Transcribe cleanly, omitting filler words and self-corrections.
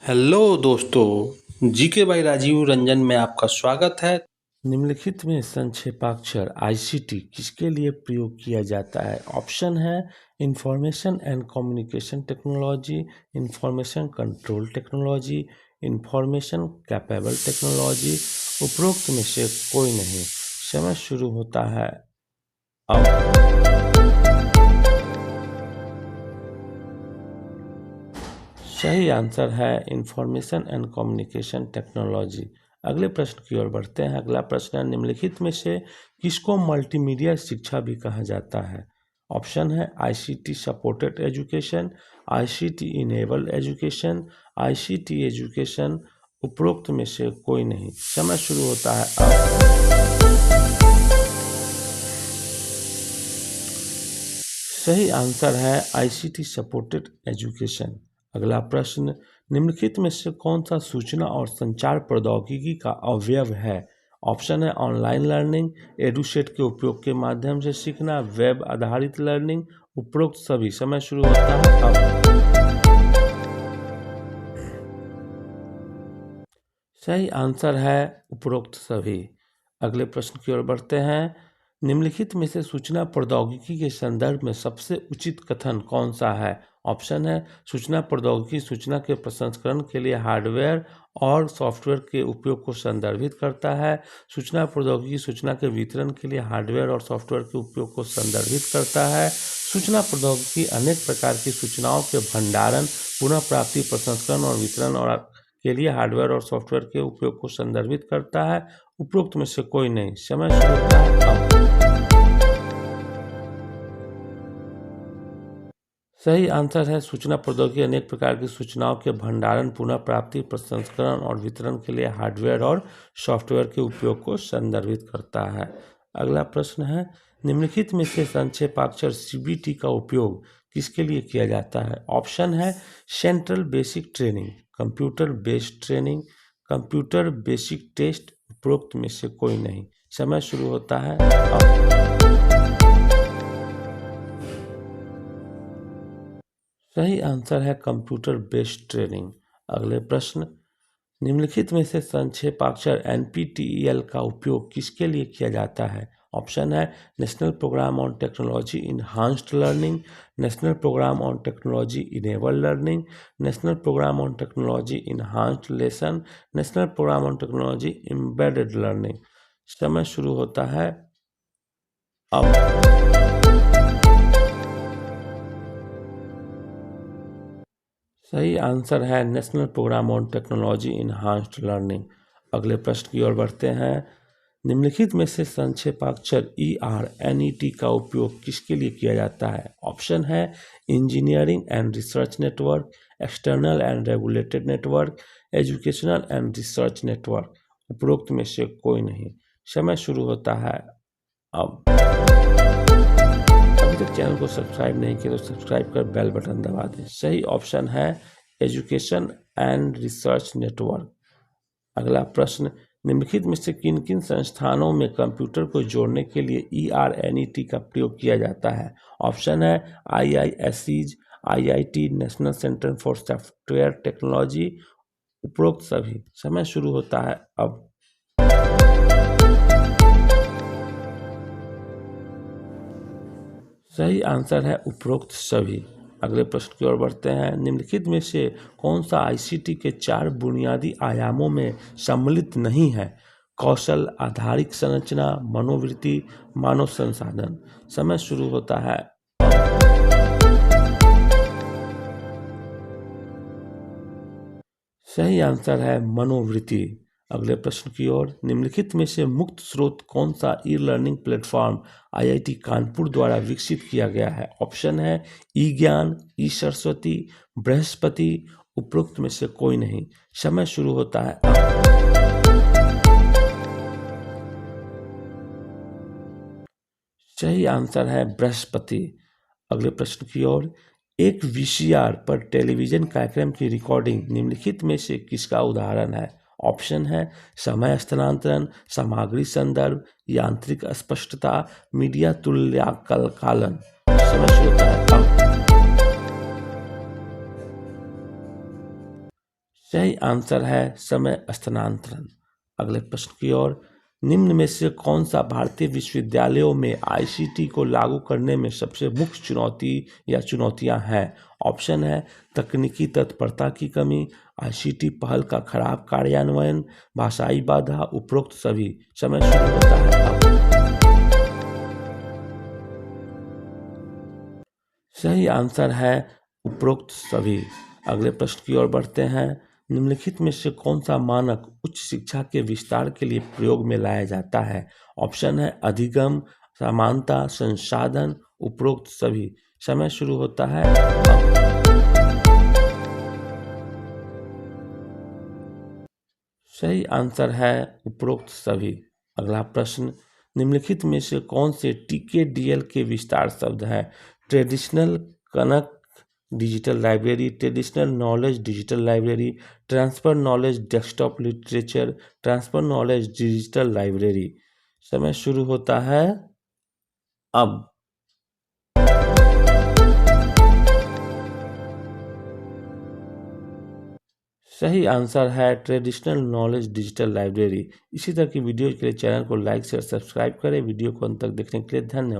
Hello दोस्तों, GK by Rajiv Ranjan में आपका स्वागत है। निम्नलिखित में संक्षेपाक्षर आईसीटी किसके लिए प्रयोग किया जाता है? ऑप्शन है information and communication technology, information control technology, information capable technology. उपरोक्त में से कोई नहीं। समय शुरू होता है अब। सही आंसर है इंफॉर्मेशन एंड कम्युनिकेशन टेक्नोलॉजी। अगले प्रश्न की ओर बढ़ते हैं। अगला प्रश्न है, निम्नलिखित में से किसको मल्टीमीडिया शिक्षा भी कहा जाता है? ऑप्शन है ICT supported education, ICT enabled education, ICT education. उपरोक्त में से कोई नहीं। समय शुरू होता है अब। सही आंसर है आईसीटी सपोर्टेड एजुकेशन। अगला प्रश्न, निम्नलिखित में से कौन सा सूचना और संचार प्रौद्योगिकी का अवयव है? ऑप्शन है ऑनलाइन लर्निंग, एडुसेट के उपयोग के माध्यम से सीखना, वेब आधारित लर्निंग। उपरोक्त सभी। समय शुरू होता है अब। सही आंसर है उपरोक्त सभी। अगले प्रश्न की ओर बढ़ते हैं। निम्नलिखित में से सूचना प्रौद्योगिकी के संदर्भ में सबसे उचित कथन कौन सा है? ऑप्शन है सूचना प्रौद्योगिकी सूचना के प्रसंस्करण के लिए हार्डवेयर और सॉफ्टवेयर के उपयोग को संदर्भित करता है। सूचना प्रौद्योगिकी सूचना के वितरण के लिए हार्डवेयर और सॉफ्टवेयर के उपयोग को संदर्भित करता है। सूचना प्रौद्योगिकी अनेक प्रकार की सूचनाओं के भंडारण, पुनः प्राप्ति, प्रसंस्करण और वितरण और के लिए हार्डवेयर और सॉफ्टवेयर के उपयोग को संदर्भित करता है। उपरोक्त में से कोई नहीं। समय शुरू होता है अब। सही आंसर है सूचना प्रौद्योगिकी अनेक प्रकार की सूचनाओं के भंडारण, पुनः प्राप्ति, प्रसंस्करण और वितरण के लिए हार्डवेयर और सॉफ्टवेयर के उपयोग को संदर्भित करता है। अगला प्रश्न है, निम्नलिखित में से संक्षेपाक्षर सीबीटी का उपयोग किसके लिए किया जाता है? ऑप्शन है central basic training, computer based training, computer basic test. उपरोक्त में से कोई नहीं। समय शुरू होता है अब। सही आंसर है कंप्यूटर बेस्ड ट्रेनिंग। अगले प्रश्न, निम्नलिखित में से संक्षेपाक्षर एनपीटीईएल का उपयोग किसके लिए किया जाता है? ऑप्शन है national programme on technology enhanced learning, national programme on technology enabled learning, national programme on technology enhanced lesson, national programme on technology embedded learning. समय शुरू होता है अब। सही आंसर है national programme on technology enhanced learning. अगले प्रश्न की ओर बढ़ते हैं। निम्नलिखित में से संक्षेपाक्षर ERNET का उपयोग किसके लिए किया जाता है? ऑप्शन है engineering and research network, external and regulated network, educational and research network. उपरोक्त में से कोई नहीं। समय शुरू होता है अब। अभी तक चैनल को सब्सक्राइब नहीं किया तो सब्सक्राइब कर बेल बटन दबा दें। सही ऑप्शन है एजुकेशन एंड रिसर्च नेटवर्क। अगला प्रश्न, निम्नलिखित में से किन किन संस्थानों में कंप्यूटर को जोड़ने के लिए ERNET का प्रयोग किया जाता है? ऑप्शन है IISCs, IIT, national centre for software technology. उपरोक्त सभी। समय शुरू होता है अब। सही आंसर है उपरोक्त सभी। अगले प्रश्न की ओर बढ़ते हैं। निम्नलिखित में से कौन सा आईसीटी के 4 बुनियादी आयामों में सम्मिलित नहीं है? कौशल आधारित संरचना, मनोवृत्ति, मानव संसाधन। समय शुरू होता है। सही आंसर है मनोवृत्ति। अगले प्रश्न की ओर, निम्नलिखित में से मुक्त स्रोत कौन सा e learning platform IIT Kanpur द्वारा विकसित किया गया है? ऑप्शन है ई ज्ञान, ई सरस्वती, बृहस्पति। उपरोक्त में से कोई नहीं। समय शुरू होता है अब। सही आंसर है बृहस्पति। अगले प्रश्न की ओर, एक VCR पर टेलीविजन कार्यक्रम की रिकॉर्डिंग निम्नलिखित में से किसका उदाहरण है? ऑप्शन है समय हस्तांतरण, सामग्री संदर्भ, यांत्रिक स्पष्टता, मीडिया तुल्यकालन। समय शुरू होता है अब। सही आंसर है समय स्थानांतरण। अगले प्रश्न की ओर, निम्न में से कौन सा भारतीय विश्वविद्यालयों में आईसीटी को लागू करने में सबसे मुख्य चुनौती या चुनौतियां हैं? ऑप्शन है तकनीकी तत्परता की कमी, आईसीटी पहल का खराब कार्यान्वयन, भाषाई बाधा, उपरोक्त सभी। समय शुरू होता है अब। सही आंसर है उपरोक्त सभी। अगले प्रश्न की ओर बढ़ते हैं। निम्नलिखित में से कौन सा मानक उच्च शिक्षा के विस्तार के लिए प्रयोग में लाया जाता है? ऑप्शन है अधिगम, समानता, संसाधन, उपरोक्त सभी। समय शुरू होता है अब। सही आंसर है उपरोक्त सभी। अगला प्रश्न, निम्नलिखित में से कौन से टीकेडीएल के विस्तार शब्द है? ट्रेडिशनल कनक digital library, traditional knowledge digital library, transfer knowledge desktop literature, transfer knowledge digital library. समय शुरू होता है अब। सही आंसर है ट्रेडिशनल नॉलेज डिजिटल लाइब्रेरी। इसी तरह की वीडियो के लिए चैनल को लाइक शेयर सब्सक्राइब करें। वीडियो को अंत तक देखने के लिए धन्यवाद।